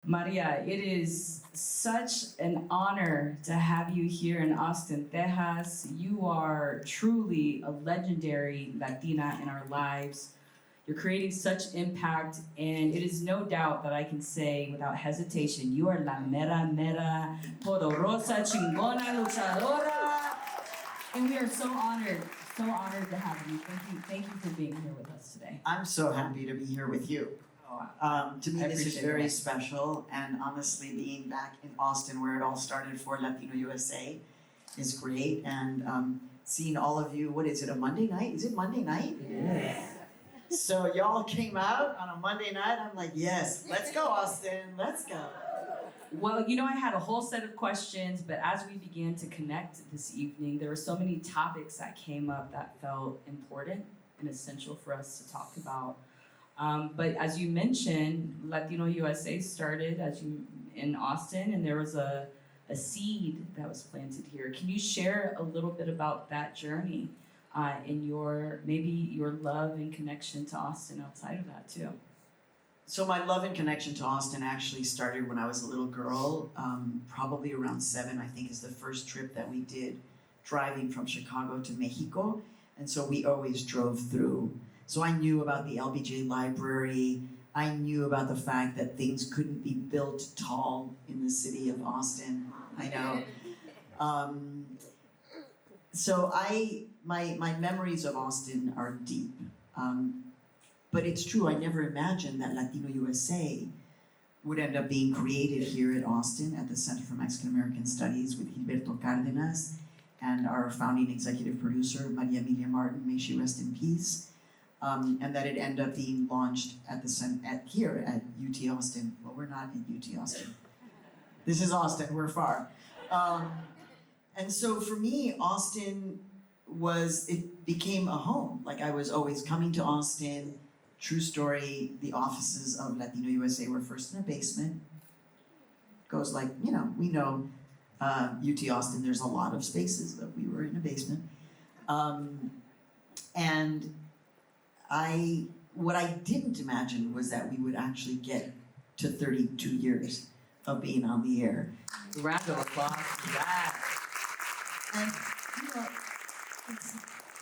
Maria, it is such an honor to have you here in Austin, Texas. You are truly a legendary Latina in our lives. You're creating such impact, and it is no doubt that I can say without hesitation, you are la mera, poderosa, chingona, luchadora. And we are so honored to have you. Thank you for being here with us today. I'm so happy to be here with you. To me, this is very special, and honestly, being back in Austin, where it all started for Latino USA, is great. And seeing all of you, what is it, a Monday night? Is it Monday night? Yes. So y'all came out on a Monday night. I'm like, yes, let's go, Austin, let's go. Well, I had a whole set of questions, but as we began to connect this evening, there were so many topics that came up that felt important and essential for us to talk about. But as you mentioned, Latino USA started in Austin, and there was a seed that was planted here. Can you share a little bit about that journey and your love and connection to Austin outside of that too? So my love and connection to Austin actually started when I was a little girl, probably around 7, I think, is the first trip that we did driving from Chicago to Mexico. And so we always drove through. So I knew about the LBJ library. I knew about the fact that things couldn't be built tall in the city of Austin. I know. So my memories of Austin are deep. But it's true, I never imagined that Latino USA would end up being created here in Austin at the Center for Mexican American Studies with Gilberto Cárdenas and our founding executive producer, Maria Emilia Martin, may she rest in peace. And that it ended up being launched here at UT Austin. Well, we're not in UT Austin. This is Austin, we're far. And so for me, Austin it became a home. Like I was always coming to Austin. True story, the offices of Latino USA were first in a basement. Goes like, we know UT Austin, there's a lot of spaces, but we were in a basement. And what I didn't imagine was that we would actually get to 32 years of being on the air. Round of applause for that. And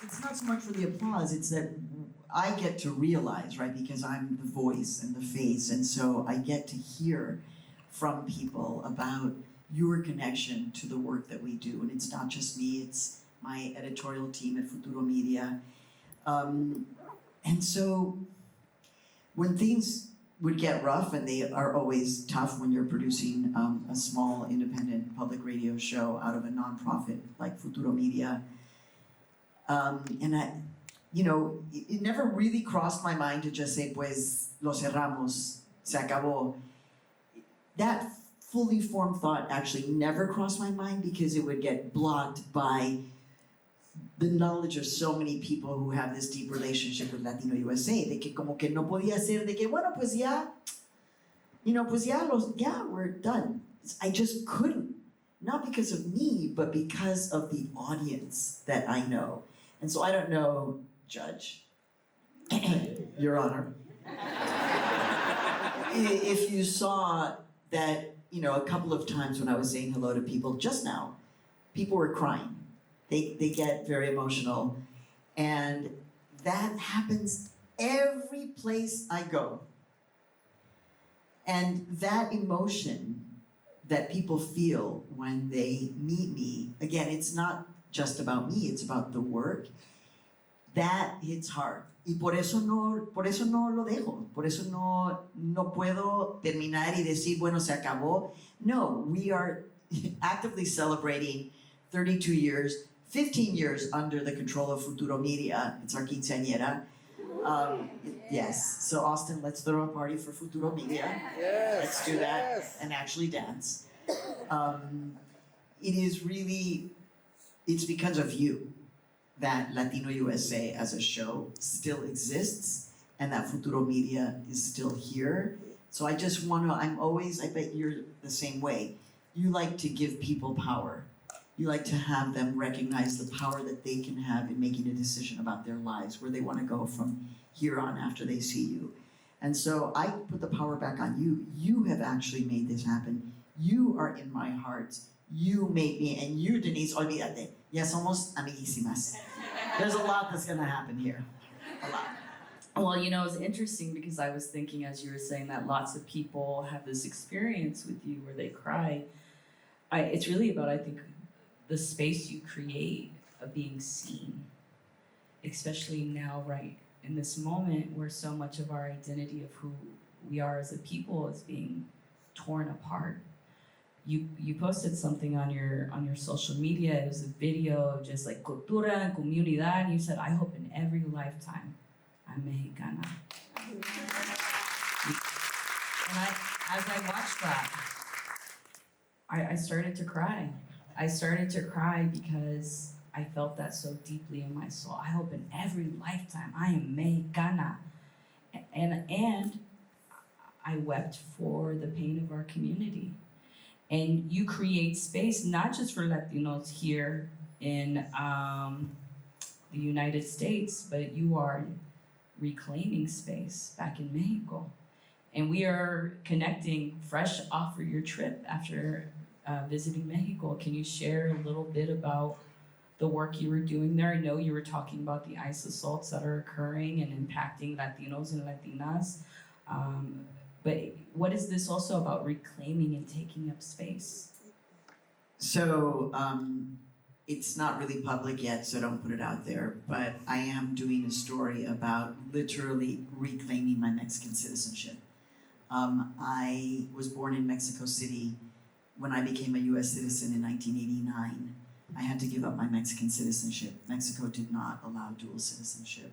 it's not so much for the applause, it's that I get to realize, right, because I'm the voice and the face, and so I get to hear from people about your connection to the work that we do. And it's not just me, it's my editorial team at Futuro Media. And so when things would get rough, and they are always tough when you're producing a small independent public radio show out of a nonprofit like Futuro Media, and it never really crossed my mind to just say, pues, lo cerramos, se acabó. That fully formed thought actually never crossed my mind because it would get blocked by the knowledge of so many people who have this deep relationship with Latino USA, de que como que no podía ser, de que bueno, pues ya, we're done. I just couldn't. Not because of me, but because of the audience that I know. And so I don't know, Judge, Your Honor, if you saw that, a couple of times when I was saying hello to people just now, people were crying. They get very emotional. And that happens every place I go. And that emotion that people feel when they meet me, again, it's not just about me, it's about the work. That hits hard. Y por eso no lo dejo. Por eso no puedo terminar y decir, bueno, se acabó. No, we are actively celebrating 32 years, 15 years under the control of Futuro Media. It's our quinceañera. Yes, so Austin, let's throw a party for Futuro Media. Yes, let's do that yes. and actually dance. It is really, it's because of you that Latino USA as a show still exists and that Futuro Media is still here. So I just want to, I bet you're the same way. You like to give people power. You like to have them recognize the power that they can have in making a decision about their lives, where they want to go from here on after they see you. And so I put the power back on you. You have actually made this happen. You are in my heart. You made me, and you, Denise, olvídate. Ya somos amiguísimas. There's a lot that's gonna happen here. A lot. Well, you know, it's interesting because I was thinking as you were saying that lots of people have this experience with you where they cry. It's really about, I think, the space you create of being seen, especially now, right in this moment where so much of our identity of who we are as a people is being torn apart. You posted something on your social media. It was a video of just like cultura and comunidad, and you said, "I hope in every lifetime I'm Mexicana." And as I watched that, I started to cry. I started to cry because I felt that so deeply in my soul. I hope in every lifetime I am Mexicana. And I wept for the pain of our community. And you create space not just for Latinos here in the United States, but you are reclaiming space back in Mexico. And we are connecting fresh off of your trip after visiting Mexico. Can you share a little bit about the work you were doing there? I know you were talking about the ICE assaults that are occurring and impacting Latinos and Latinas. But what is this also about reclaiming and taking up space? So it's not really public yet, so don't put it out there. But I am doing a story about literally reclaiming my Mexican citizenship. I was born in Mexico City. When I became a U.S. citizen in 1989, I had to give up my Mexican citizenship. Mexico did not allow dual citizenship.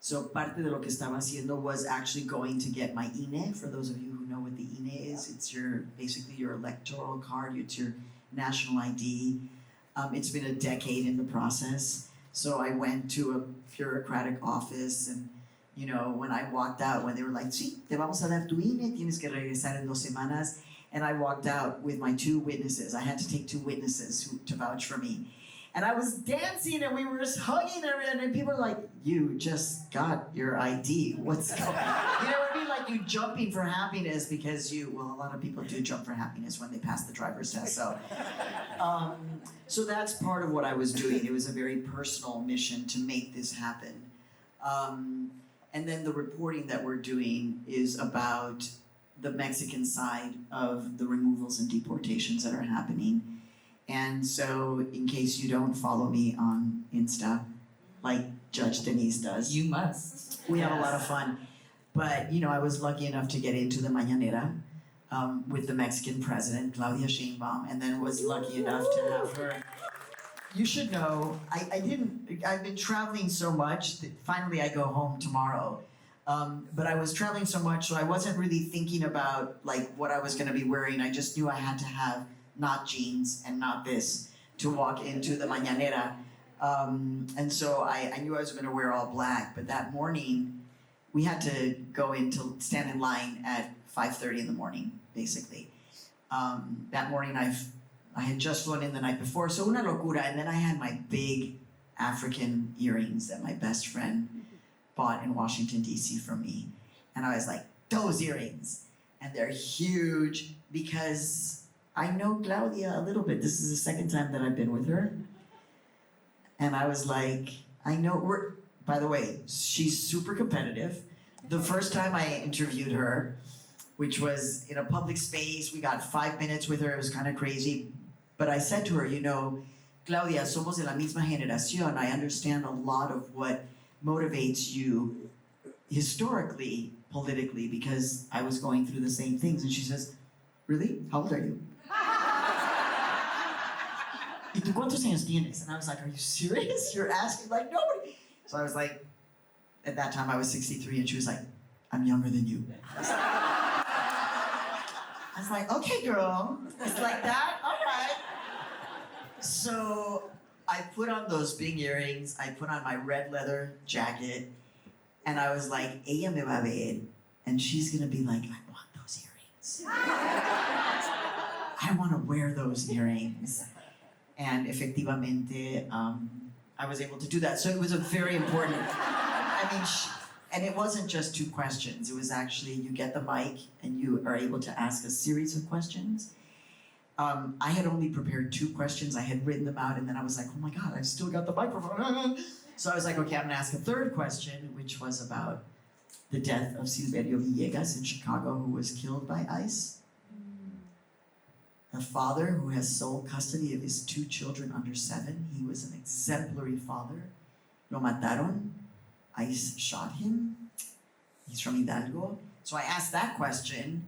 So parte de lo que estaba haciendo was actually going to get my INE. For those of you who know what the INE is, it's basically your electoral card. It's your national ID. It's been a decade in the process. So I went to a bureaucratic office, and you know, when I walked out, when they were like, "Sí, te vamos a dar tu INE, tienes que regresar en 2 semanas," and I walked out with my 2 witnesses. I had to take 2 witnesses to vouch for me. And I was dancing and we were hugging and people were like, "You just got your ID. What's going on?" You know what I mean? Like you jumping for happiness because a lot of people do jump for happiness when they pass the driver's test. So that's part of what I was doing. It was a very personal mission to make this happen. And then the reporting that we're doing is about the Mexican side of the removals and deportations that are happening. And so, in case you don't follow me on Insta, like Judge Denise does. You must. We have a lot of fun. But, you know, I was lucky enough to get into the Mañanera with the Mexican president, Claudia Sheinbaum, and then was lucky enough to have her. You should know, I've been traveling so much that finally I go home tomorrow. But I was traveling so much, so I wasn't really thinking about like what I was gonna be wearing. I just knew I had to have not jeans and not this to walk into the Mañanera. And so I knew I was gonna wear all black, but that morning we had to stand in line at 5:30 in the morning, basically. That morning I had just flown in the night before, so una locura. And then I had my big African earrings that my best friend bought in Washington, D.C. for me. And I was like, those earrings. And they're huge because I know Claudia a little bit. This is the second time that I've been with her. And I was like, by the way, she's super competitive. The first time I interviewed her, which was in a public space, we got 5 minutes with her. It was kind of crazy. But I said to her, you know, Claudia, somos de la misma generación. I understand a lot of what motivates you historically, politically, because I was going through the same things. And she says, "Really? How old are you?" "¿Y tú cuántos años tienes?" And I was like, "Are you serious? You're asking like nobody." So I was like, at that time I was 63, and she was like, "I'm younger than you." I was like, "Okay, girl, it's like that, all right." So I put on those big earrings, I put on my red leather jacket, and I was like, "Ella me va a ver, and she's gonna be like, I want those earrings. I want to wear those earrings." And efectivamente, I was able to do that. So it was a very important, And it wasn't just 2 questions. It was actually, you get the mic and you are able to ask a series of questions. I had only prepared 2 questions. I had written them out, and then I was like, oh my God, I've still got the microphone. So I was like, okay, I'm gonna ask a 3rd question, which was about the death of Silverio Villegas in Chicago, who was killed by ICE. A father who has sole custody of his 2 children under 7. He was an exemplary father. Lo mataron. ICE shot him. He's from Hidalgo. So I asked that question.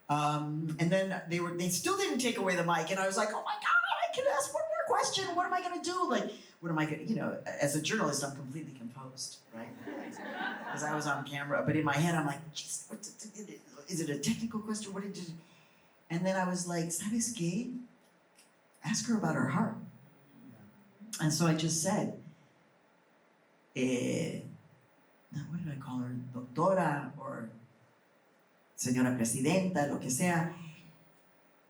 And then they still didn't take away the mic, and I was like, oh my God, I can ask one more question. What am I gonna do? Like, what am I gonna, as a journalist, I'm completely composed, right? Because I was on camera, but in my head, I'm like, geez, is it a technical question? What did you? And then I was like, ¿sabes qué? Ask her about her heart. And so I just said, what did I call her? Doctora or Señora Presidenta, lo que sea.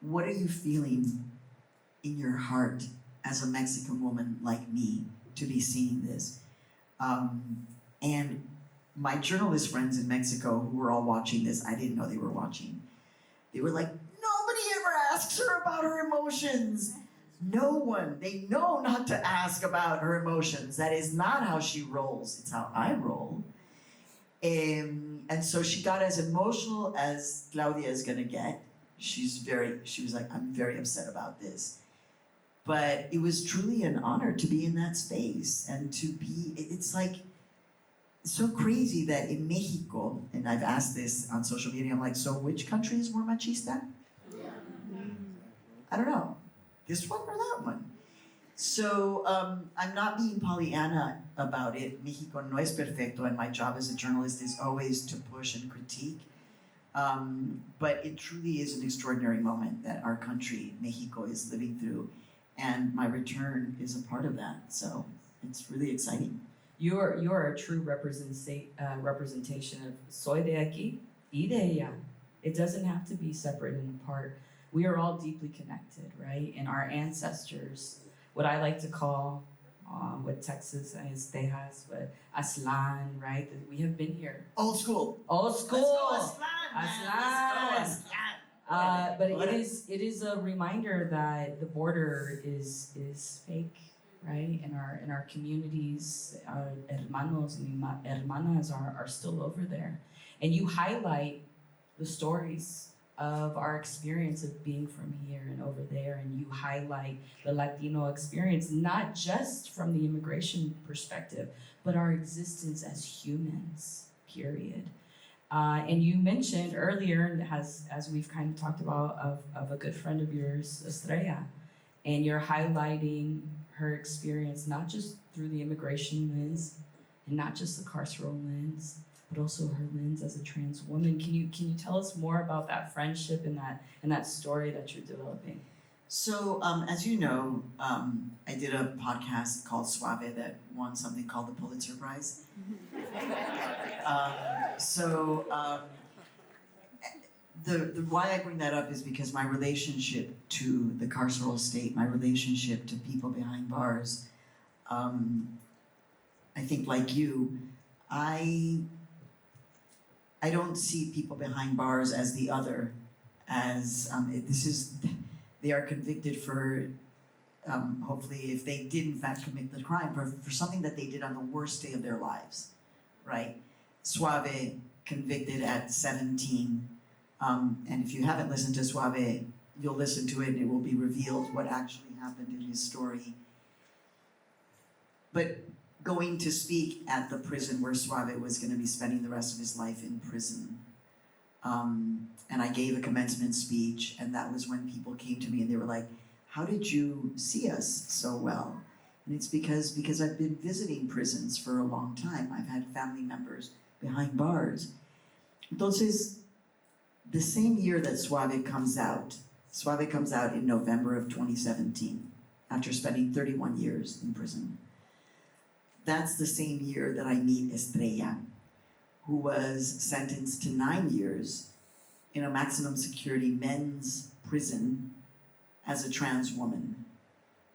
What are you feeling in your heart as a Mexican woman like me to be seeing this? And my journalist friends in Mexico who were all watching this, I didn't know they were watching. They were like, nobody ever asks her about her emotions. No one. They know not to ask about her emotions. That is not how she rolls. It's how I roll. And so she got as emotional as Claudia is gonna get. She was like, I'm very upset about this. But it was truly an honor to be in that space and to be, it's like, so crazy that in Mexico, and I've asked this on social media, I'm like, so which country is more machista? I don't know. This one or that one? So I'm not being Pollyanna about it. Mexico no es perfecto, and my job as a journalist is always to push and critique. But it truly is an extraordinary moment that our country, Mexico, is living through. And my return is a part of that. So it's really exciting. You are a true representation of soy de aquí y de allá. It doesn't have to be separate and apart. We are all deeply connected, right? And our ancestors, what I like to call, what Texas is Tejas, but Aslan, right? That we have been here. Old school. Old school. Let's go, Aslan. Let's go, Aslan. But it is a reminder that the border is fake, right? In our communities, our hermanos and hermanas are still over there, and you highlight the stories of our experience of being from here and over there, and you highlight the Latino experience, not just from the immigration perspective, but our existence as humans, period. And you mentioned earlier, as we've kind of talked about, of a good friend of yours, Estrella, and you're highlighting her experience, not just through the immigration lens, and not just the carceral lens, but also her lens as a trans woman. Can you tell us more about that friendship and that story that you're developing? So, as you know, I did a podcast called Suave that won something called the Pulitzer Prize. The why I bring that up is because my relationship to the carceral state, my relationship to people behind bars, I think like you, I don't see people behind bars as the other, as they are convicted for, hopefully if they did in fact commit the crime, for something that they did on the worst day of their lives, right? Suave, convicted at 17, and if you haven't listened to Suave, you'll listen to it and it will be revealed what actually happened in his story. But going to speak at the prison where Suave was going to be spending the rest of his life in prison. And I gave a commencement speech, and that was when people came to me and they were like, how did you see us so well? And it's because I've been visiting prisons for a long time. I've had family members behind bars. Entonces, the same year that Suave comes out in November of 2017, after spending 31 years in prison. That's the same year that I meet Estrella, who was sentenced to 9 years in a maximum security men's prison as a trans woman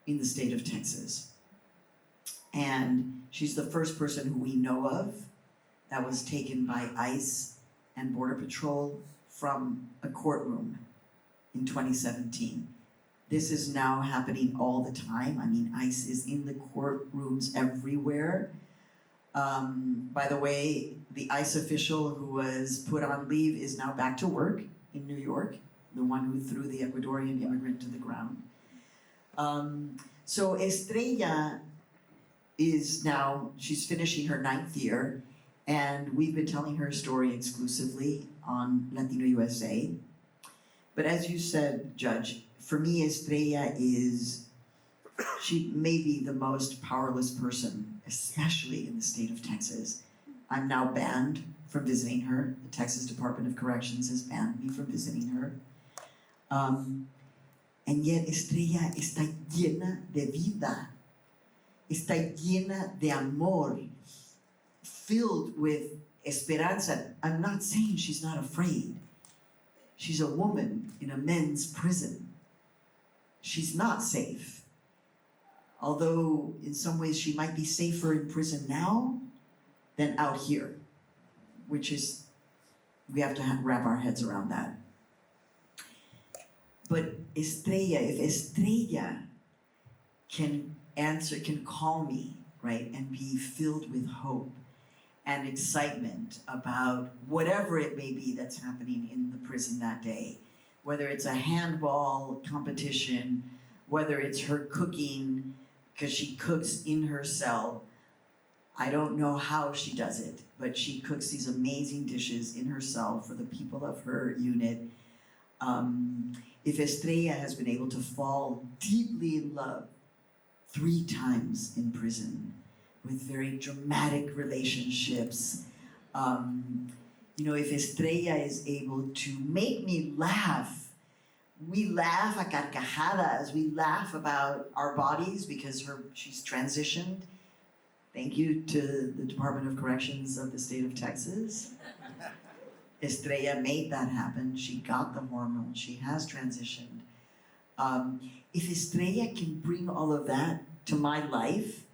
in the state of Texas. And she's the first person who we know of that was taken by ICE and Border Patrol from a courtroom in 2017. This is now happening all the time. I mean, ICE is in the courtrooms everywhere. By the way, the ICE official who was put on leave is now back to work in New York, the one who threw the Ecuadorian immigrant to the ground. So Estrella is now, she's finishing her 9th year, and we've been telling her story exclusively on Latino USA. But as you said, Judge, for me, Estrella she may be the most powerless person, especially in the state of Texas. I'm now banned from visiting her. The Texas Department of Corrections has banned me from visiting her. And yet Estrella está llena de vida, está llena de amor, filled with esperanza. I'm not saying she's not afraid. She's a woman in a men's prison. She's not safe. Although in some ways she might be safer in prison now than out here, which is, we have to wrap our heads around that. But Estrella, if Estrella can call me, right, and be filled with hope and excitement about whatever it may be that's happening in the prison that day, whether it's a handball competition, whether it's her cooking, because she cooks in her cell. I don't know how she does it, but she cooks these amazing dishes in her cell for the people of her unit. If Estrella has been able to fall deeply in love 3 times in prison with very dramatic relationships, if Estrella is able to make me laugh, we laugh a carcajadas, we laugh about our bodies because she's transitioned. Thank you to the Department of Corrections of the state of Texas. Estrella made that happen. She got the hormones. She has transitioned. If Estrella can bring all of that to my life,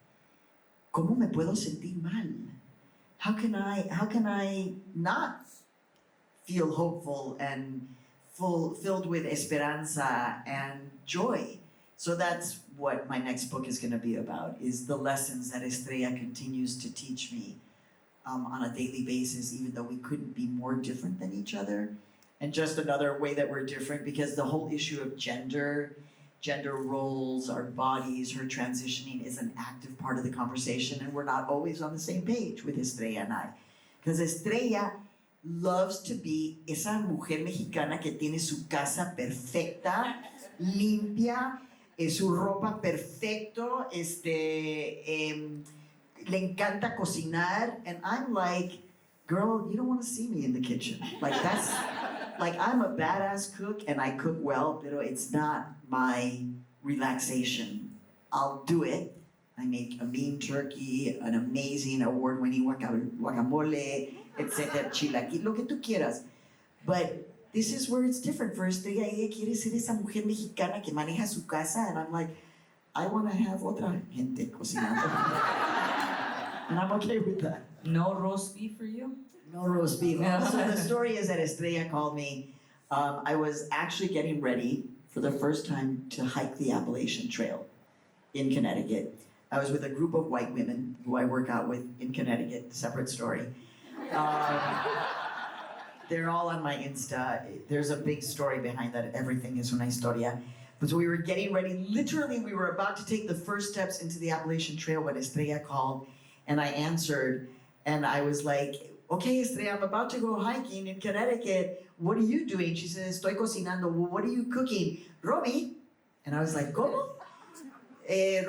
¿cómo me puedo sentir mal? How can I not feel hopeful and filled with esperanza and joy? So that's what my next book is going to be about, is the lessons that Estrella continues to teach me on a daily basis, even though we couldn't be more different than each other. And just another way that we're different, because the whole issue of gender roles, our bodies, her transitioning is an active part of the conversation, and we're not always on the same page with Estrella and I. Because Estrella loves to be esa mujer mexicana que tiene su casa perfecta, limpia, su ropa perfecto, le encanta cocinar, and I'm like, girl, you don't want to see me in the kitchen. Like I'm a badass cook and I cook well, but it's not my relaxation. I'll do it. I make a mean turkey, an amazing award-winning guacamole, etc., chilaquil, lo que tú quieras. But this is where it's different for Estrella. Ella quiere ser esa mujer mexicana que maneja su casa, and I'm like, I want to have otra gente cocinando. And I'm okay with that. No roast beef for you? No roast beef. So the story is that Estrella called me. I was actually getting ready for the first time to hike the Appalachian Trail in Connecticut. I was with a group of white women who I work out with in Connecticut, separate story. They're all on my Insta. There's a big story behind that. Everything is una historia. But so we were getting ready. Literally, we were about to take the first steps into the Appalachian Trail when Estrella called, and I answered, and I was like, okay, Estrella, I'm about to go hiking in Connecticut. What are you doing? She says, estoy cocinando. Well, what are you cooking? Robbie. And I was like, ¿cómo?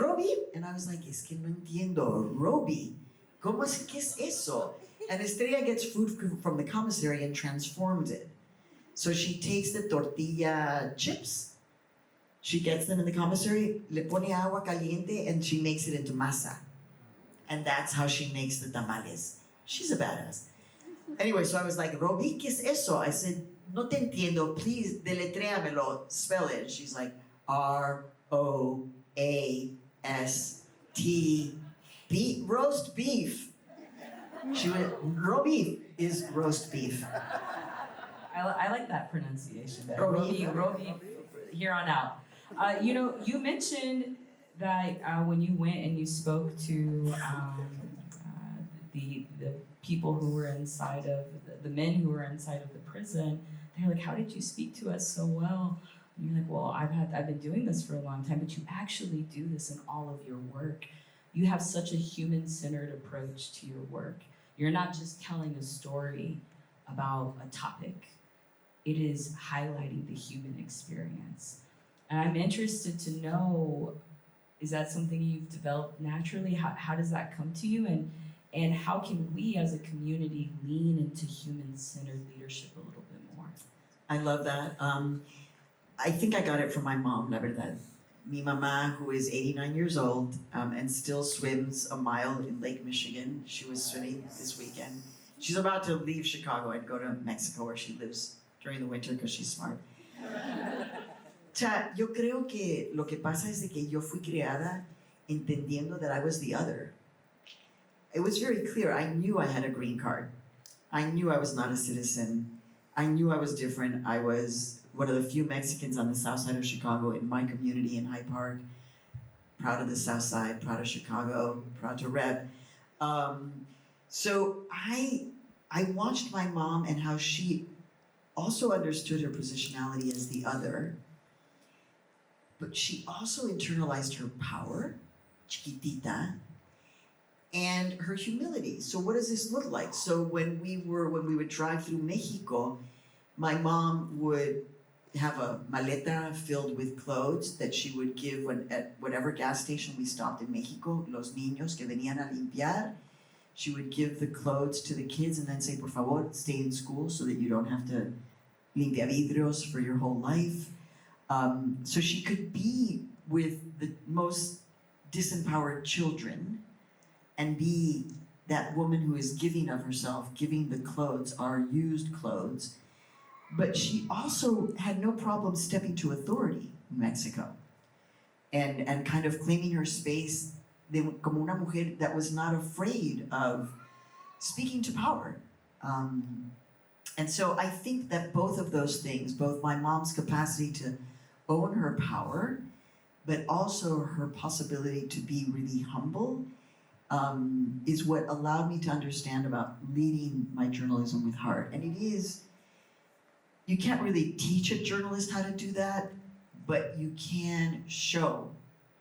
Robbie. And I was like, es que no entiendo. Robbie. ¿Cómo es que es eso? And Estrella gets food from the commissary and transforms it. So she takes the tortilla chips, she gets them in the commissary, le pone agua caliente, and she makes it into masa. And that's how she makes the tamales. She's a badass. Anyway, so I was like, Robbie, ¿qué es eso? I said, no te entiendo, please, deletréamelo, spell it. And she's like, R-O-A-S-T, roast beef. She went, raw beef is roast beef. I like that pronunciation. Robi. Robi, here on out. You mentioned that when you went and you spoke to the people who were inside of the men who were inside of the prison, they're like, "How did you speak to us so well?" And you're like, "Well, I've been doing this for a long time, but you actually do this in all of your work. You have such a human-centered approach to your work. You're not just telling a story about a topic. It is highlighting the human experience." And I'm interested to know, is that something you've developed naturally? How does that come to you? And how can we as a community lean into human-centered leadership a little bit more? I love that. I think I got it from my mom, la verdad. Mi mamá, who is 89 years old and still swims a mile in Lake Michigan. She was swimming this weekend. She's about to leave Chicago and go to Mexico, where she lives during the winter because she's smart. Yo creo que lo que pasa es de que yo fui creada entendiendo that I was the other. It was very clear. I knew I had a green card. I knew I was not a citizen. I knew I was different. I was one of the few Mexicans on the south side of Chicago in my community in Hyde Park. Proud of the south side, proud of Chicago, proud to rep. So I watched my mom and how she also understood her positionality as the other, but she also internalized her power, chiquitita, and her humility. So what does this look like? So when we would drive through Mexico, my mom would have a maleta filled with clothes that she would give at whatever gas station we stopped in Mexico, los niños que venían a limpiar. She would give the clothes to the kids and then say, por favor, stay in school so that you don't have to limpiar vidrios for your whole life. So she could be with the most disempowered children and be that woman who is giving of herself, giving the clothes, our used clothes. But she also had no problem stepping to authority in Mexico and kind of claiming her space como una mujer that was not afraid of speaking to power. And so I think that both of those things, both my mom's capacity to own her power, but also her possibility to be really humble, is what allowed me to understand about leading my journalism with heart. And it is, you can't really teach a journalist how to do that, but you can show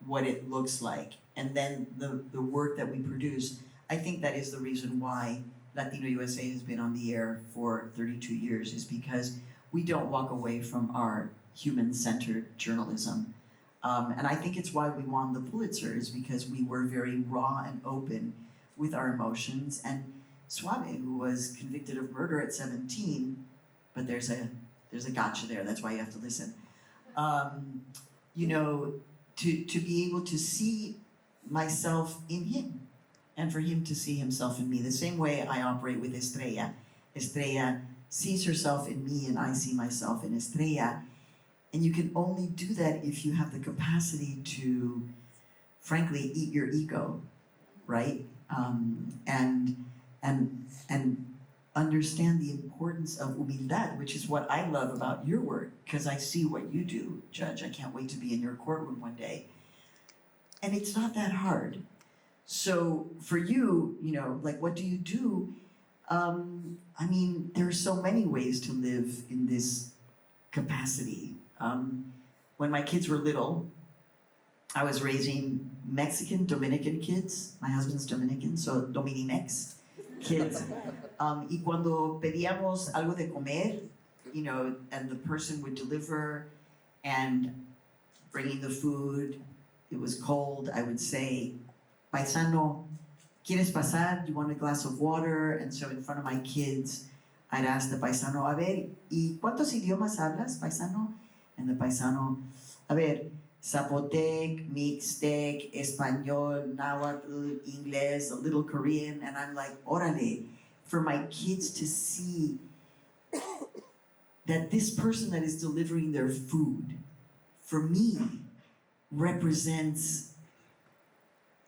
what it looks like. And then the work that we produce, I think that is the reason why Latino USA has been on the air for 32 years, is because we don't walk away from our human-centered journalism. And I think it's why we won the Pulitzer, is because we were very raw and open with our emotions. And Suave, who was convicted of murder at 17, but there's a gotcha there, that's why you have to listen. To be able to see myself in him, and for him to see himself in me. The same way I operate with Estrella. Estrella sees herself in me and I see myself in Estrella. And you can only do that if you have the capacity to, frankly, eat your ego, right? And understand the importance of humildad, which is what I love about your work, because I see what you do, Judge. I can't wait to be in your courtroom one day. And it's not that hard. So for you, what do you do? There are so many ways to live in this capacity. When my kids were little, I was raising Mexican, Dominican kids. My husband's Dominican, so Dominimex kids. Y cuando pedíamos algo de comer, and the person would deliver and bringing the food, it was cold, I would say, paisano, ¿quieres pasar? Do you want a glass of water? And so in front of my kids, I'd ask the paisano, a ver, ¿y cuántos idiomas hablas, paisano? And the paisano, a ver, Zapotec, Mixtec, Español, Nahuatl, English, a little Korean, and I'm like, órale, for my kids to see that this person that is delivering their food, for me, represents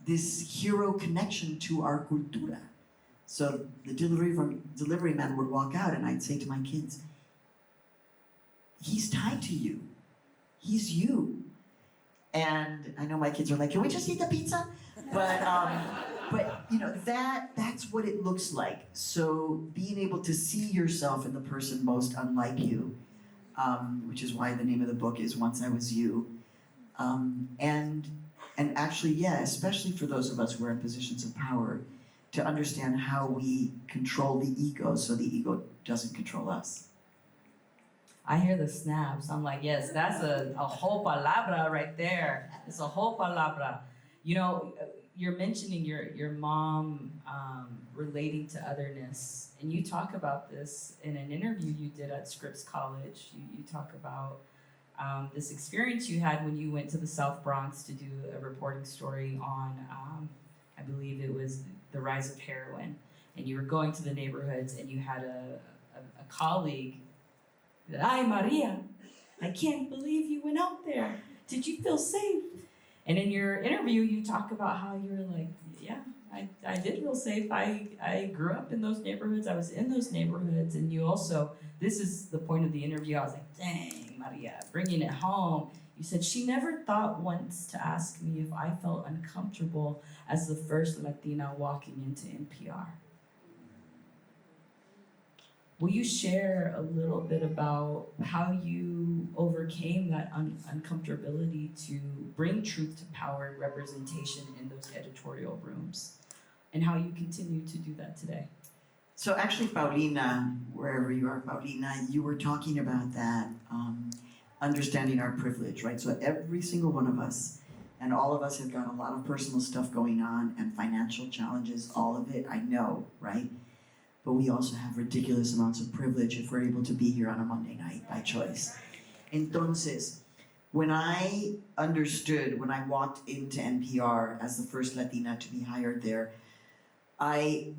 this hero connection to our cultura, So the delivery man would walk out and I'd say to my kids, he's tied to you. He's you. And I know my kids are like, can we just eat the pizza? But you know, that's what it looks like. So being able to see yourself in the person most unlike you, which is why the name of the book is Once I Was You. And actually, yeah, especially for those of us who are in positions of power, to understand how we control the ego so the ego doesn't control us. I hear the snaps. I'm like, yes, that's a whole palabra right there. It's a whole palabra. You know, you're mentioning your mom relating to otherness, and you talk about this in an interview you did at Scripps College. You talk about this experience you had when you went to the South Bronx to do a reporting story on, I believe it was the rise of heroin, and you were going to the neighborhoods, and you had a colleague that, "Ay, Maria, I can't believe you went out there. Did you feel safe?" And in your interview, you talk about how you were like, yeah, I did feel safe. I grew up in those neighborhoods. I was in those neighborhoods. And you also, this is the point of the interview. I was like, dang, Maria, bringing it home. You said, she never thought once to ask me if I felt uncomfortable as the first Latina walking into NPR. Will you share a little bit about how you overcame that uncomfortability to bring truth to power and representation in those editorial rooms, and how you continue to do that today? So actually, Paulina, wherever you are, Paulina, you were talking about that, understanding our privilege, right? So every single one of us, and all of us have got a lot of personal stuff going on and financial challenges, all of it, I know, right? But we also have ridiculous amounts of privilege if we're able to be here on a Monday night by choice. Entonces, when I understood, when I walked into NPR as the first Latina to be hired there, I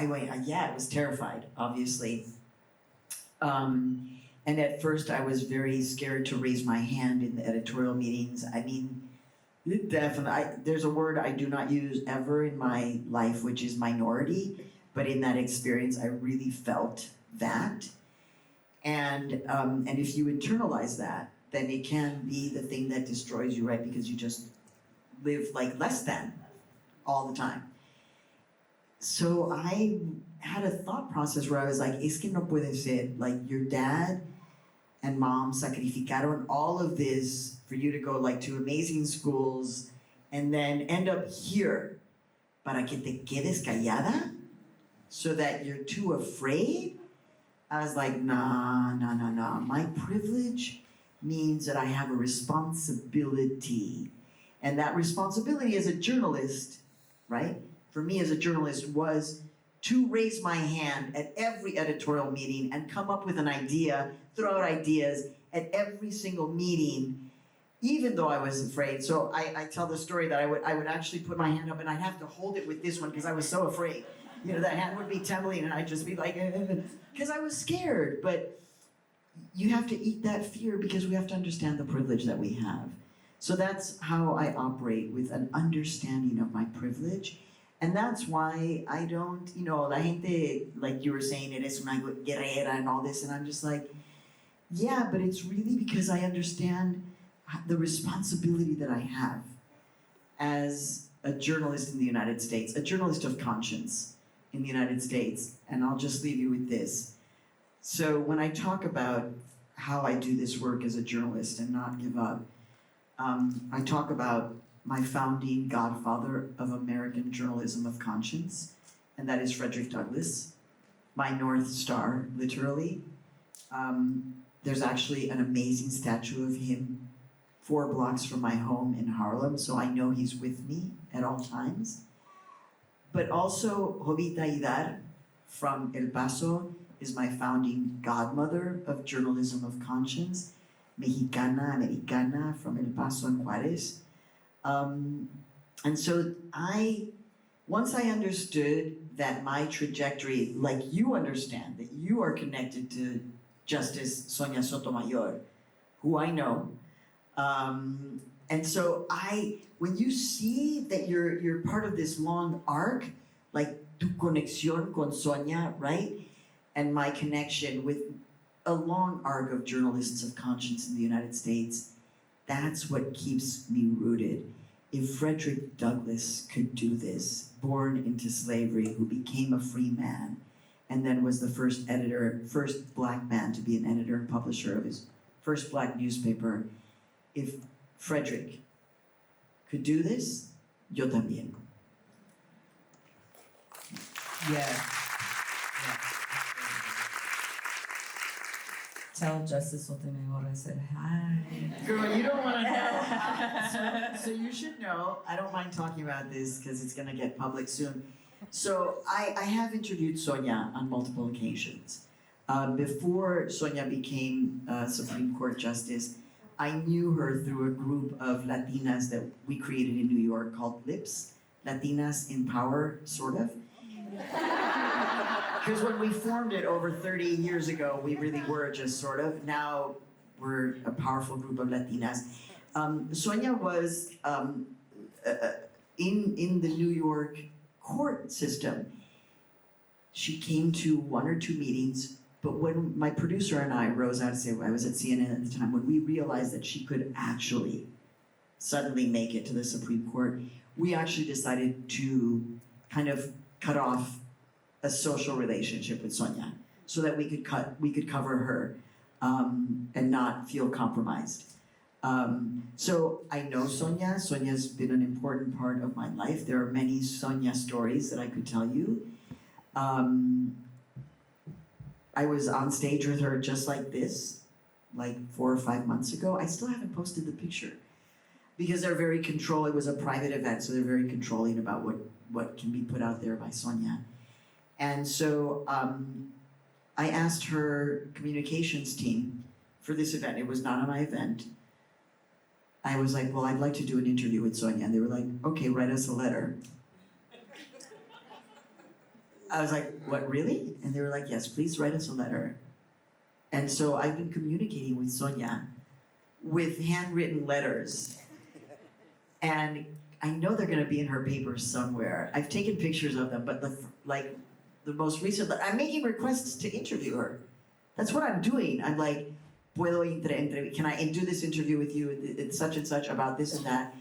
went, yeah, I was terrified, obviously. And at first I was very scared to raise my hand in the editorial meetings. I mean, definitely, there's a word I do not use ever in my life, which is minority. But in that experience, I really felt that. And if you internalize that, then it can be the thing that destroys you, right? Because you just live like less than all the time. So I had a thought process where I was like, es que no puede ser. Like, your dad and mom sacrificaron all of this for you to go like to amazing schools and then end up here para que te quedes callada? So that you're too afraid? I was like, nah. My privilege means that I have a responsibility. And that responsibility as a journalist, right? For me as a journalist was to raise my hand at every editorial meeting and come up with an idea, throw out ideas at every single meeting, even though I was afraid. So I tell the story that I would actually put my hand up and I'd have to hold it with this one because I was so afraid. You know, that hand would be trembling and I'd just be like, because I was scared. But you have to eat that fear because we have to understand the privilege that we have. So that's how I operate, with an understanding of my privilege. And that's why I don't, you know, la gente, like you were saying, eres una guerrera and all this. And I'm just like, yeah, but it's really because I understand the responsibility that I have as a journalist in the United States, a journalist of conscience in the United States. And I'll just leave you with this. So when I talk about how I do this work as a journalist and not give up, I talk about my founding godfather of American journalism of conscience, and that is Frederick Douglass, my North Star, literally. There's actually an amazing statue of him 4 blocks from my home in Harlem, so I know he's with me at all times. But also, Jovita Idar from El Paso is my founding godmother of journalism of conscience, Mexicana, Americana, from El Paso and Juarez. And so once I understood that my trajectory, like you understand, that you are connected to Justice Sonia Sotomayor, who I know, and so when you see that you're part of this long arc, like tu conexión con Sonia, right? And my connection with a long arc of journalists of conscience in the United States, that's what keeps me rooted. If Frederick Douglass could do this, born into slavery, who became a free man, and then was the first black man to be an editor and publisher of his first black newspaper, if Frederick could do this, yo también. Yeah. Tell Justice Sotomayor I said hi. Girl, you don't want to know. So you should know. I don't mind talking about this because it's going to get public soon. So I have interviewed Sonia on multiple occasions. Before Sonia became Supreme Court Justice, I knew her through a group of Latinas that we created in New York called LIPS, Latinas in Power, sort of. Because when we formed it over 30 years ago, we really were just sort of. Now we're a powerful group of Latinas. Sonia was in the New York court system. She came to one or two meetings, but when my producer and I, Rosa, I was at CNN at the time, when we realized that she could actually suddenly make it to the Supreme Court, we actually decided to kind of cut off a social relationship with Sonia so that we could cover her and not feel compromised. So I know Sonia. Sonia's been an important part of my life. There are many Sonia stories that I could tell you. I was on stage with her just like this, like 4 or 5 months ago. I still haven't posted the picture because they're very it was a private event, so they're very controlling about what can be put out there by Sonia. And so I asked her communications team for this event. It was not on my event. I was like, well, I'd like to do an interview with Sonia. And they were like, okay, write us a letter. I was like, what, really? And they were like, yes, please write us a letter. And so I've been communicating with Sonia with handwritten letters. And I know they're gonna be in her papers somewhere. I've taken pictures of them, but the most recent, I'm making requests to interview her. That's what I'm doing. I'm like, can I do this interview with you at such and such about this and that?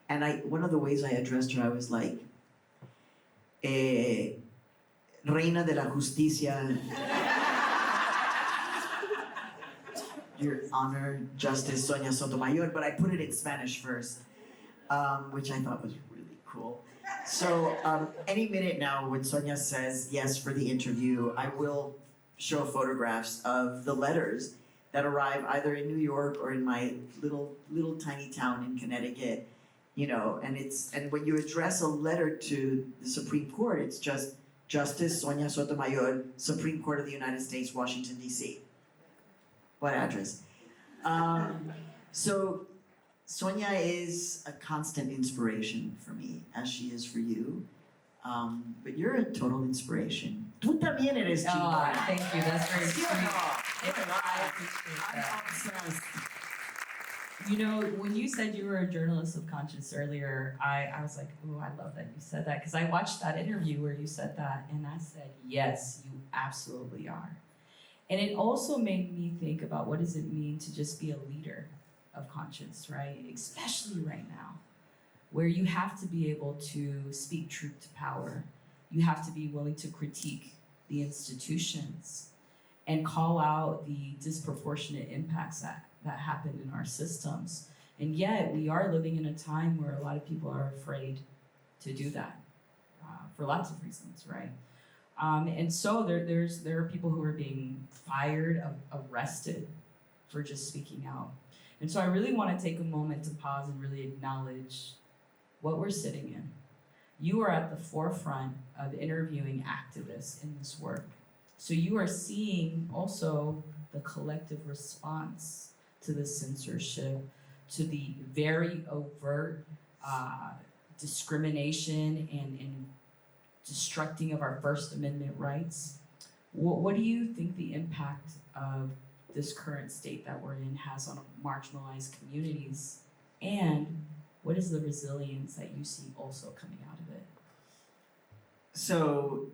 And one of the ways I addressed her, I was like, Reina de la Justicia, Your Honor, Justice Sonia Sotomayor, but I put it in Spanish first, which I thought was really cool. So any minute now when Sonia says yes for the interview, I will show photographs of the letters that arrive either in New York or in my little tiny town in Connecticut, and when you address a letter to the Supreme Court, it's just Justice Sonia Sotomayor, Supreme Court of the United States, Washington, D.C. What address? So Sonia is a constant inspiration for me, as she is for you. But you're a total inspiration. Tú también eres chingona. Oh, thank you. That's very sweet. I appreciate that. I'm obsessed. You know, when you said you were a journalist of conscience earlier, I was like, ooh, I love that you said that. Because I watched that interview where you said that, and I said, yes, you absolutely are. And it also made me think about what does it mean to just be a leader of conscience, right? Especially right now, where you have to be able to speak truth to power. You have to be willing to critique the institutions and call out the disproportionate impacts that happen in our systems. And yet we are living in a time where a lot of people are afraid to do that for lots of reasons, right? And so there are people who are being fired, arrested for just speaking out. And so I really want to take a moment to pause and really acknowledge what we're sitting in. You are at the forefront of interviewing activists in this work. So you are seeing also the collective response to the censorship, to the very overt discrimination and destructing of our First Amendment rights. What do you think the impact of this current state that we're in has on marginalized communities? And what is the resilience that you see also coming out of it? So,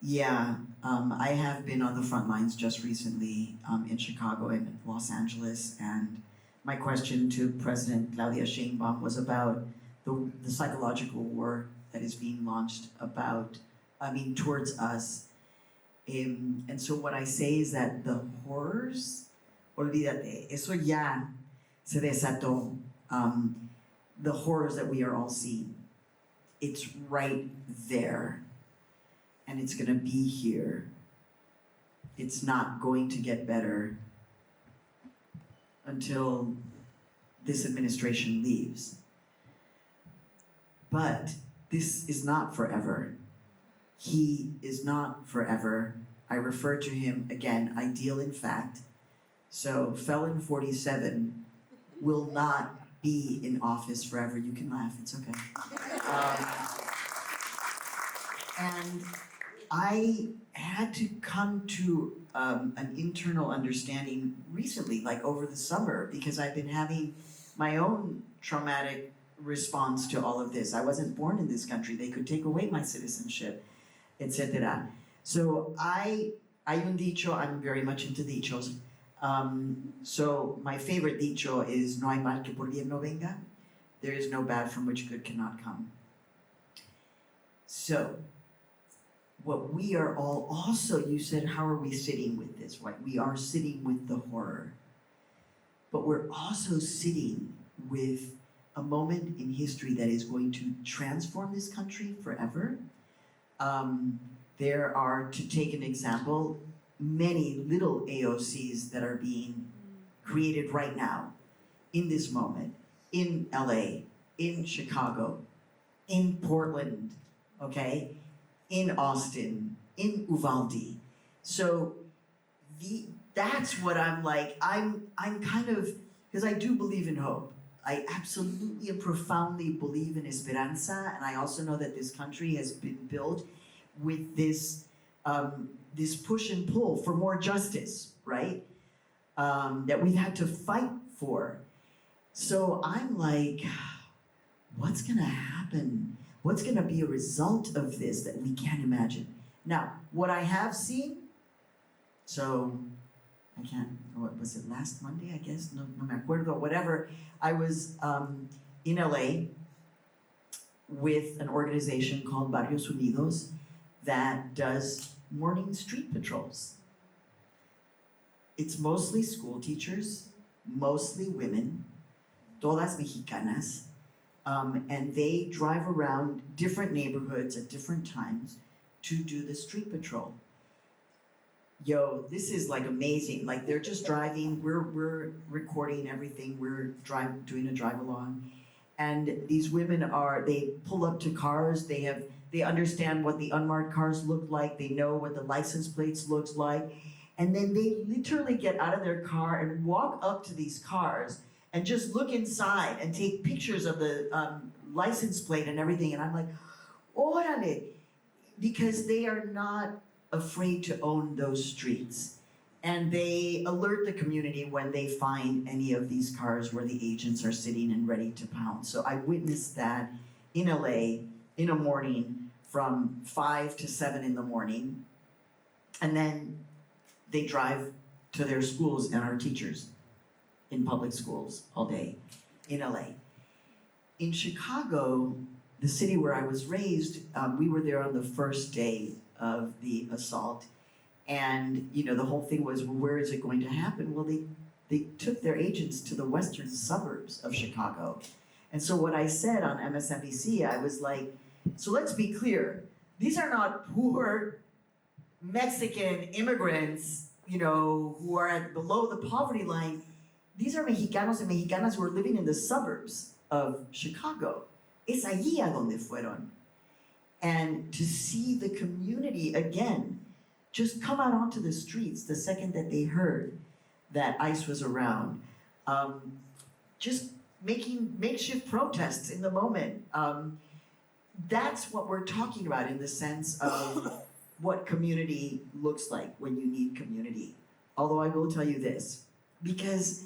yeah, I have been on the front lines just recently in Chicago and Los Angeles, and my question to President Claudia Sheinbaum was about the psychological war that is being launched towards us. And so what I say is that the horrors, olvídate, eso ya se desató. The horrors that we are all seeing, it's right there. And it's gonna be here. It's not going to get better until this administration leaves. But this is not forever. He is not forever. I refer to him, again, ideal in fact. So felon 47 will not be in office forever. You can laugh, it's okay. And I had to come to an internal understanding recently, like over the summer, because I've been having my own traumatic response to all of this. I wasn't born in this country. They could take away my citizenship, etc. So hay un dicho, I'm very much into dichos. So my favorite dicho is no hay mal que por bien no venga. There is no bad from which good cannot come. So what we are all also, you said, how are we sitting with this, right? We are sitting with the horror. But we're also sitting with a moment in history that is going to transform this country forever. There are, to take an example, many little AOCs that are being created right now, in this moment, in LA, in Chicago, in Portland, okay? In Austin, in Uvalde. So that's what I'm like, I'm kind of, because I do believe in hope. I absolutely and profoundly believe in esperanza, and I also know that this country has been built with this push and pull for more justice, right? That we've had to fight for. So I'm like, what's gonna happen? What's gonna be a result of this that we can't imagine? Now, what I have seen, so I can't, what was it, last Monday, I guess? No me acuerdo, whatever. I was in LA with an organization called Barrios Unidos that does morning street patrols. It's mostly school teachers, mostly women, todas mexicanas, and they drive around different neighborhoods at different times to do the street patrol. Yo, this is like amazing. Like they're just driving, we're recording everything, we're doing a drive along. And these women they pull up to cars, they understand what the unmarked cars look like, they know what the license plates looks like. And then they literally get out of their car and walk up to these cars and just look inside and take pictures of the license plate and everything. And I'm like, órale, because they are not afraid to own those streets. And they alert the community when they find any of these cars where the agents are sitting and ready to pounce. So I witnessed that in LA in a morning from 5 to 7 in the morning. And then they drive to their schools and are teachers in public schools all day in LA. In Chicago, the city where I was raised, we were there on the first day of the assault. And the whole thing was, well, where is it going to happen? Well, they took their agents to the western suburbs of Chicago. And so what I said on MSNBC, I was like, so let's be clear, these are not poor Mexican immigrants, who are below the poverty line. These are Mexicanos and Mexicanas who are living in the suburbs of Chicago. Es allí a donde fueron. And to see the community again just come out onto the streets the second that they heard that ICE was around, just making makeshift protests in the moment. That's what we're talking about in the sense of what community looks like when you need community. Although I will tell you this, because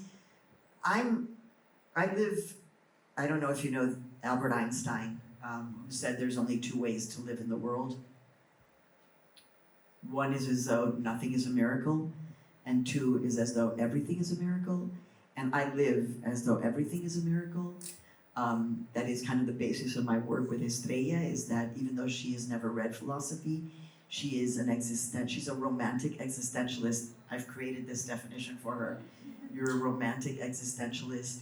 I don't know if you know Albert Einstein, who said there's only 2 ways to live in the world, One is as though nothing is a miracle, and two is as though everything is a miracle. And I live as though everything is a miracle. That is kind of the basis of my work with Estrella, is that even though she has never read philosophy, she is she's a romantic existentialist. I've created this definition for her. You're a romantic existentialist.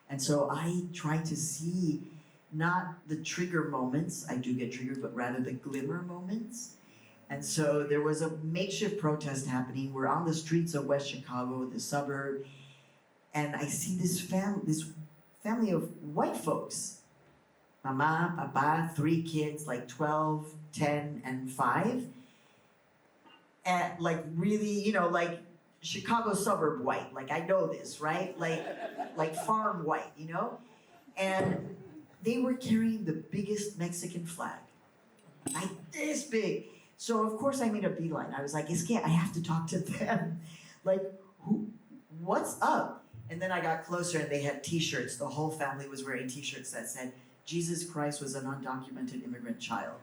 And so I try to see not the trigger moments, I do get triggered, but rather the glimmer moments. And so there was a makeshift protest happening. We're on the streets of West Chicago, the suburb, and I see this family of white folks. Mama, papa, 3 kids, like 12, 10, and 5. And like really, you know, like Chicago suburb white. Like I know this, right? Like farm white, you know? And they were carrying the biggest Mexican flag. Like this big. So of course I made a beeline. I was like, I have to talk to them. Like, what's up? And then I got closer and they had t-shirts. The whole family was wearing t-shirts that said, Jesus Christ was an undocumented immigrant child.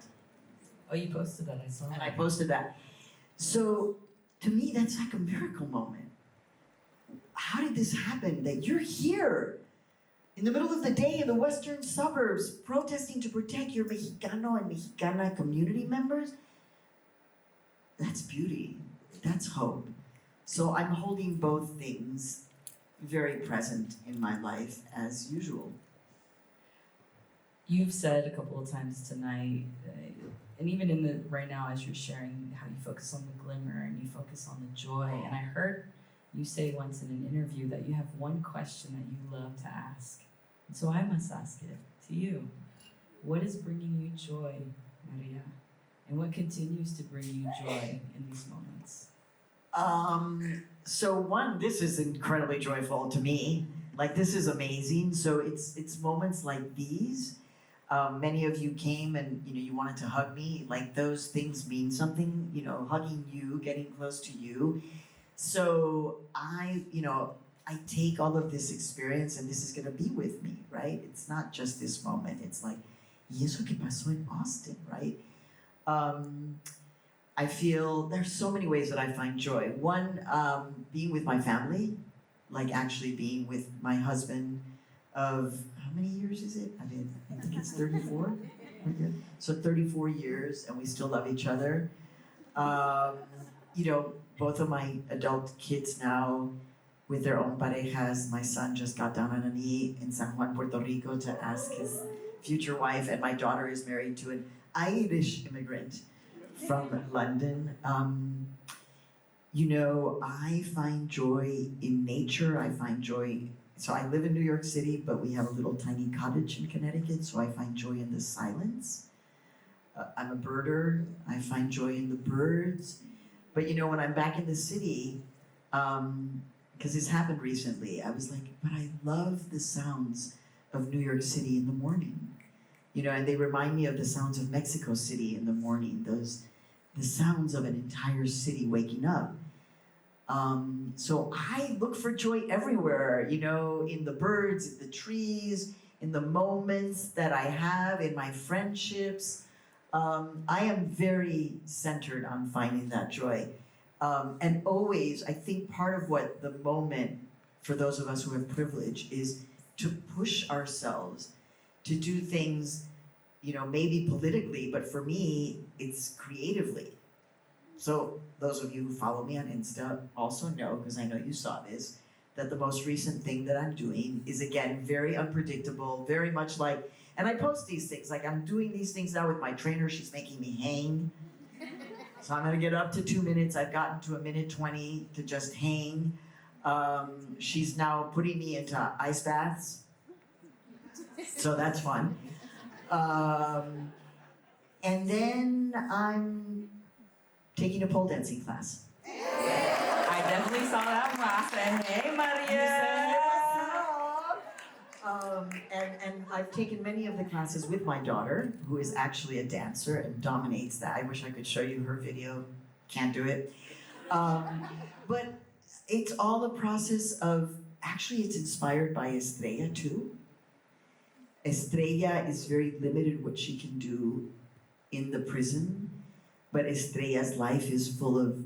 Oh, you posted that, I saw that. And I posted that. So to me, that's like a miracle moment. How did this happen that you're here in the middle of the day in the western suburbs protesting to protect your Mexicano and Mexicana community members? That's beauty. That's hope. So I'm holding both things very present in my life as usual. You've said a couple of times tonight, and even right now as you're sharing how you focus on the glimmer and you focus on the joy, and I heard you say once in an interview that you have one question that you love to ask. And so I must ask it to you. What is bringing you joy, Maria? And what continues to bring you joy in these moments? So one, this is incredibly joyful to me. Like this is amazing. So it's moments like these. Many of you came and you wanted to hug me. Like those things mean something. Hugging you, getting close to you. So I take all of this experience and this is gonna be with me, right? It's not just this moment. It's like, y eso que pasó en Austin, right? I feel there's so many ways that I find joy. One, being with my family, like actually being with my husband of, how many years is it? I think it's 34. So 34 years and we still love each other. Both of my adult kids now with their own parejas. My son just got down on a knee in San Juan, Puerto Rico to ask his future wife, and my daughter is married to an Irish immigrant from London. I find joy in nature. I find joy, so I live in New York City, but we have a little tiny cottage in Connecticut, so I find joy in the silence. I'm a birder. I find joy in the birds. But when I'm back in the city, because this happened recently, I was like, but I love the sounds of New York City in the morning. And they remind me of the sounds of Mexico City in the morning, the sounds of an entire city waking up. So I look for joy everywhere, in the birds, in the trees, in the moments that I have, in my friendships. I am very centered on finding that joy. And always, I think part of what the moment, for those of us who have privilege, is to push ourselves to do things, maybe politically, but for me, it's creatively. So those of you who follow me on Insta also know, because I know you saw this, that the most recent thing that I'm doing is, again, very unpredictable, very much like, and I post these things, like I'm doing these things now with my trainer, she's making me hang. So I'm gonna get up to 2 minutes, I've gotten to 1:20 to just hang. She's now putting me into ice baths, so that's fun. And then I'm taking a pole dancing class. I definitely saw that one. I said, hey, Maria. And I've taken many of the classes with my daughter, who is actually a dancer and dominates that. I wish I could show you her video. Can't do it. But it's all a process of, actually it's inspired by Estrella too. Estrella is very limited what she can do in the prison, but Estrella's life is full of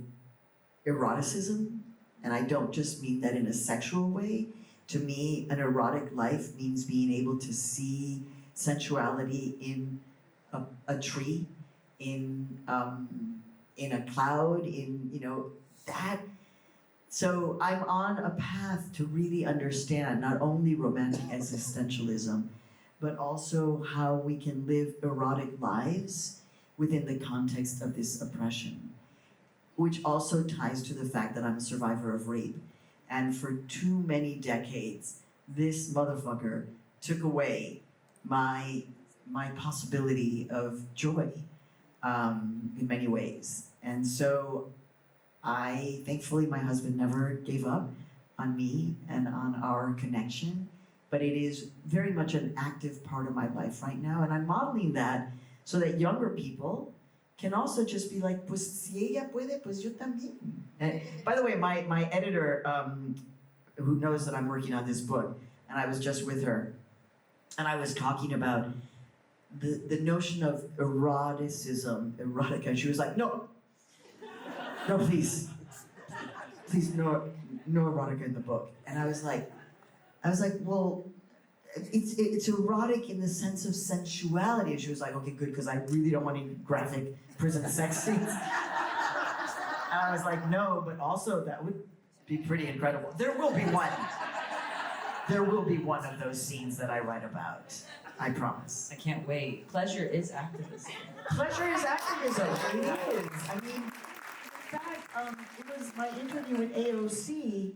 eroticism, and I don't just mean that in a sexual way. To me, an erotic life means being able to see sensuality in a tree, in a cloud, in that. So I'm on a path to really understand not only romantic existentialism, but also how we can live erotic lives within the context of this oppression, which also ties to the fact that I'm a survivor of rape. And for too many decades, this motherfucker took away my possibility of joy in many ways. And so thankfully, my husband never gave up on me and on our connection, but it is very much an active part of my life right now. And I'm modeling that so that younger people can also just be like, pues si ella puede, pues yo también. And by the way, my editor, who knows that I'm working on this book, and I was just with her, and I was talking about the notion of eroticism, erotica. She was like, no, please, no erotica in the book. And I was like, well, it's erotic in the sense of sensuality. And she was like, okay, good, because I really don't want any graphic prison sex scenes. And I was like, no, but also that would be pretty incredible. There will be one. There will be one of those scenes that I write about. I promise. I can't wait. Pleasure is activism. Pleasure is activism. It is. I mean, in fact, it was my interview with AOC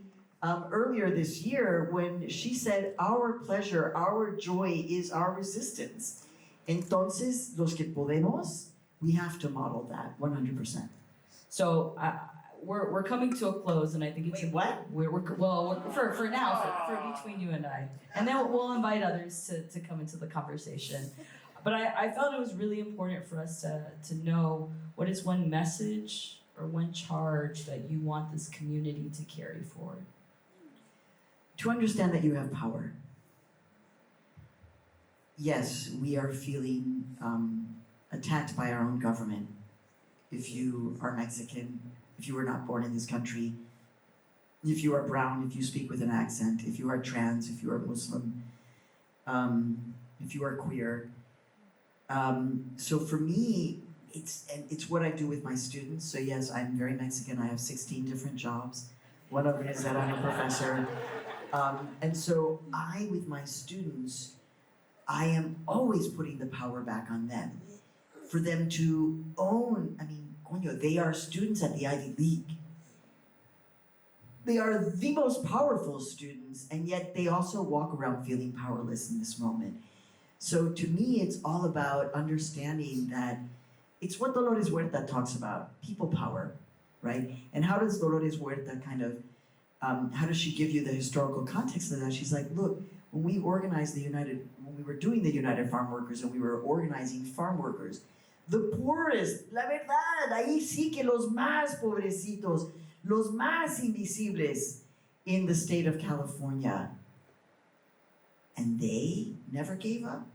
earlier this year when she said, our pleasure, our joy is our resistance. Entonces, los que podemos, we have to model that 100%. So we're coming to a close, and I think it's what? For now, for between you and I, and then we'll invite others to come into the conversation. But I felt it was really important for us to know what is one message or one charge that you want this community to carry forward. To understand that you have power. Yes, we are feeling attacked by our own government. If you are Mexican, if you were not born in this country, if you are brown, if you speak with an accent, if you are trans, if you are Muslim, if you are queer. So for me, it's what I do with my students. So yes, I'm very Mexican. I have 16 different jobs. One of them is that I'm a professor. And so with my students, I am always putting the power back on them. For them to own, they are students at the Ivy League. They are the most powerful students, and yet they also walk around feeling powerless in this moment. So to me, it's all about understanding that it's what Dolores Huerta talks about, people power, right? And how does Dolores Huerta how does she give you the historical context of that? She's like, look, when we were doing the United Farm Workers and we were organizing farm workers, the poorest, la verdad, ahí sí que los más pobrecitos, los más invisibles in the state of California. And they never gave up.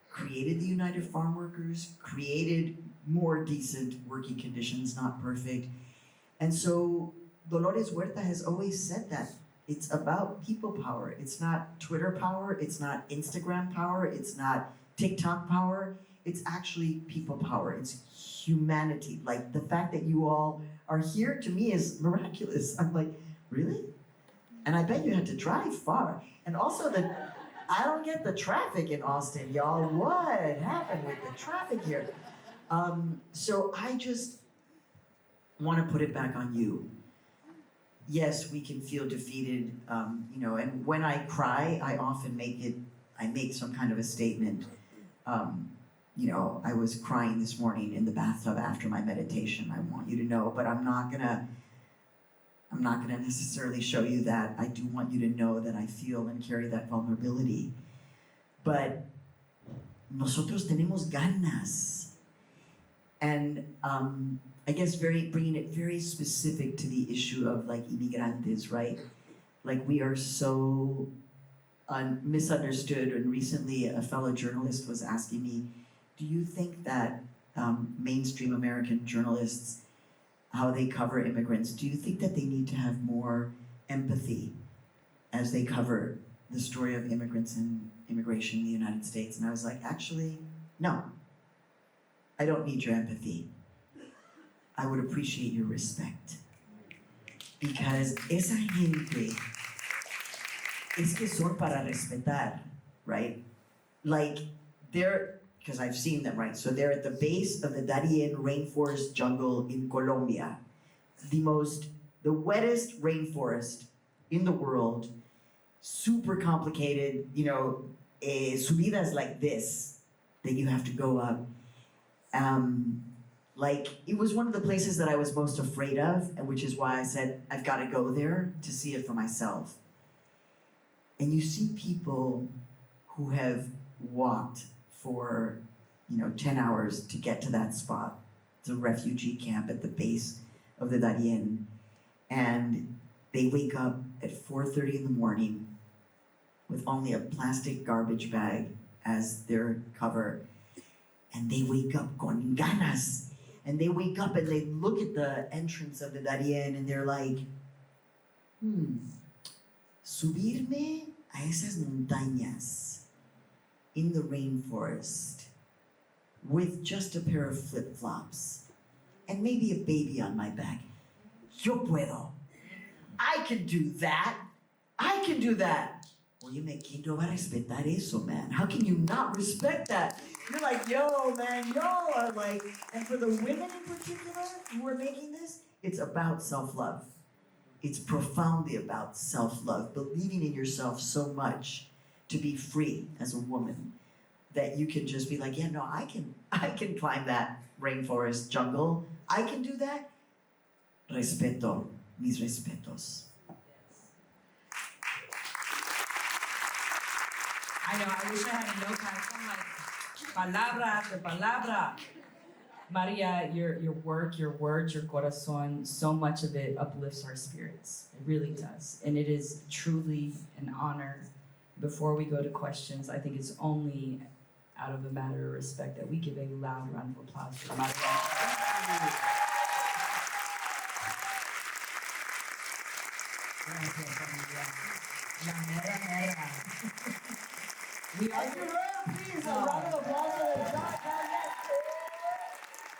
Created the United Farm Workers, created more decent working conditions, not perfect. And so Dolores Huerta has always said that it's about people power. It's not Twitter power, it's not Instagram power, it's not TikTok power. It's actually people power. It's humanity. Like the fact that you all are here to me is miraculous. I'm like, really? And I bet you had to drive far. And also I don't get the traffic in Austin, y'all. What happened with the traffic here? So I just want to put it back on you. Yes, we can feel defeated, and when I cry, I often make some kind of a statement. I was crying this morning in the bathtub after my meditation. I want you to know, but I'm not gonna necessarily show you that. I do want you to know that I feel and carry that vulnerability. But nosotros tenemos ganas. And I guess bringing it very specific to the issue of like immigrantes, right? Like we are so misunderstood. And recently a fellow journalist was asking me, do you think that mainstream American journalists, how they cover immigrants, do you think that they need to have more empathy as they cover the story of immigrants and immigration in the United States? And I was like, actually, no. I don't need your empathy. I would appreciate your respect. Because esa gente es que son para respetar, right? Like, they're, because I've seen them, right? So they're at the base of the Darien rainforest jungle in Colombia. The wettest rainforest in the world, super complicated, subidas like this that you have to go up. Like, it was one of the places that I was most afraid of, and which is why I said, I've got to go there to see it for myself. And you see people who have walked for, 10 hours to get to that spot, the refugee camp at the base of the Darien. And they wake up at 4:30 in the morning with only a plastic garbage bag as their cover. And they wake up con ganas. And they wake up and they look at the entrance of the Darien and they're like, subirme a esas montañas in the rainforest with just a pair of flip-flops and maybe a baby on my back. Yo puedo. I can do that. I can do that. Oye, ¿quién no va a respetar eso, man? How can you not respect that? You're like, yo, man, y'all are like, and for the women in particular who are making this, it's about self-love. It's profoundly about self-love, believing in yourself so much to be free as a woman that you can just be like, yeah, no, I can climb that rainforest jungle. I can do that. Respeto, mis respetos. I know, I wish I had a notepad. I'm like, palabra after palabra. Maria, your work, your words, your corazón, so much of it uplifts our spirits. It really does. And it is truly an honor. Before we go to questions, I think it's only out of a matter of respect that we give a loud round of applause for Maria. La mera mera. Please, a round of applause for the